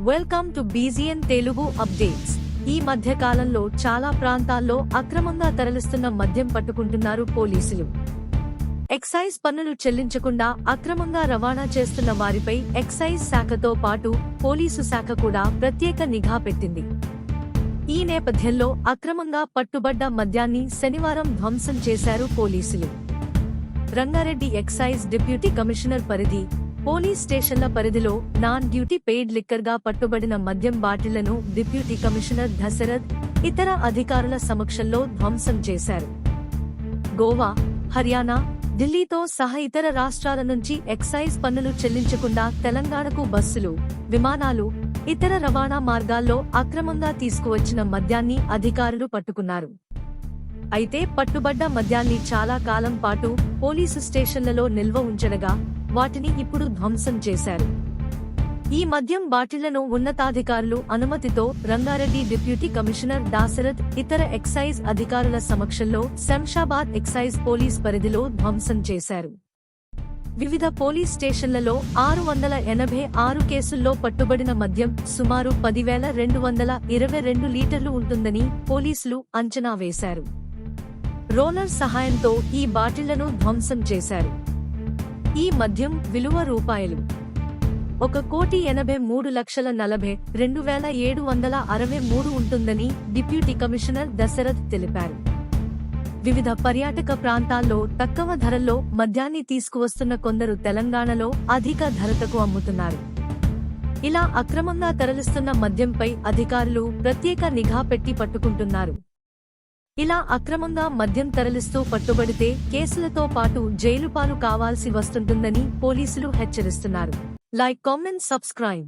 Welcome to బీజీఎన్ Telugu updates. ఈ మధ్య కాలంలో చాలా ప్రాంతాల్లో అక్రమంగా తరలిస్తున్న మద్యం పట్టుకుంటున్నారు పోలీసులు. ఎక్సైజ్ పన్నులు చెల్లించకుండా అక్రమంగా రవాణా చేస్తున్న వారిపై ఎక్సైజ్ శాఖతో పాటు పోలీసు శాఖ కూడా ప్రత్యేక నిఘా పెట్టింది. ఈ నేపథ్యంలో అక్రమంగా పట్టుబడ్డ మద్యాన్ని శనివారం ధ్వంసం చేశారు పోలీసులు. రంగారెడ్డి ఎక్సైజ్ డిప్యూటీ కమిషనర్ పరిధి పోలీస్ స్టేషన్ల పరిధిలో నాన్ డ్యూటీ పెయిడ్ లిక్కర్గా పట్టుబడిన మద్యం బాటిళ్లను డిప్యూటీ కమిషనర్ దశరథ్ ఇతర అధికారుల సమక్షంలో ధ్వంసం చేశారు. గోవా, హర్యానా, ఢిల్లీతో సహా ఇతర రాష్ట్రాల నుంచి ఎక్సైజ్ పన్నులు చెల్లించకుండా తెలంగాణకు బస్సులు, విమానాలు, ఇతర రవాణా మార్గాల్లో అక్రమంగా తీసుకువచ్చిన మద్యాన్ని అధికారులు పట్టుకున్నారు. అయితే పట్టుబడ్డ మద్యాన్ని చాలా కాలం పాటు పోలీసు స్టేషన్లలో నిల్వ ఉంచడగా వాటిని ఇప్పుడు ధ్వంసం చేశారు. ఈ మద్యం బాటిళ్లను ఉన్నతాధికారులు అనుమతితో రంగారెడ్డి డిప్యూటీ కమిషనర్ దాశరథ్ ఇతర ఎక్సైజ్ అధికారుల సమక్షంలో శంషాబాద్ ఎక్సైజ్ పోలీస్ పరిధిలో ధ్వంసం చేశారు. వివిధ పోలీస్ స్టేషన్లలో 686 కేసుల్లో పట్టుబడిన మద్యం సుమారు 10,222 లీటర్లు ఉంటుందని పోలీసులు అంచనా వేశారు. రోలర్ సహాయంతో ఈ బాటిళ్లను ధ్వంసం చేశారు. ఈ మద్యం విలువ రూపాయలు 1,83,42,763 ఉంటుందని డిప్యూటీ కమిషనర్ దశరథ్ తెలిపారు. వివిధ పర్యాటక ప్రాంతాల్లో తక్కువ ధరల్లో మద్యాన్ని తీసుకువస్తున్న కొందరు తెలంగాణలో అధిక ధరలకు అమ్ముతున్నారు. ఇలా అక్రమంగా తరలిస్తున్న మద్యంపై అధికారులు ప్రత్యేక నిఘా పెట్టి పట్టుకుంటున్నారు. ఇలా అక్రమంగా మద్యం తరలిస్తూ పట్టుబడితే కేసులతో పాటు జైలు పాలు కావాల్సి వస్తుంటుందని పోలీసులు హెచ్చరిస్తున్నారు. Like, comment, subscribe.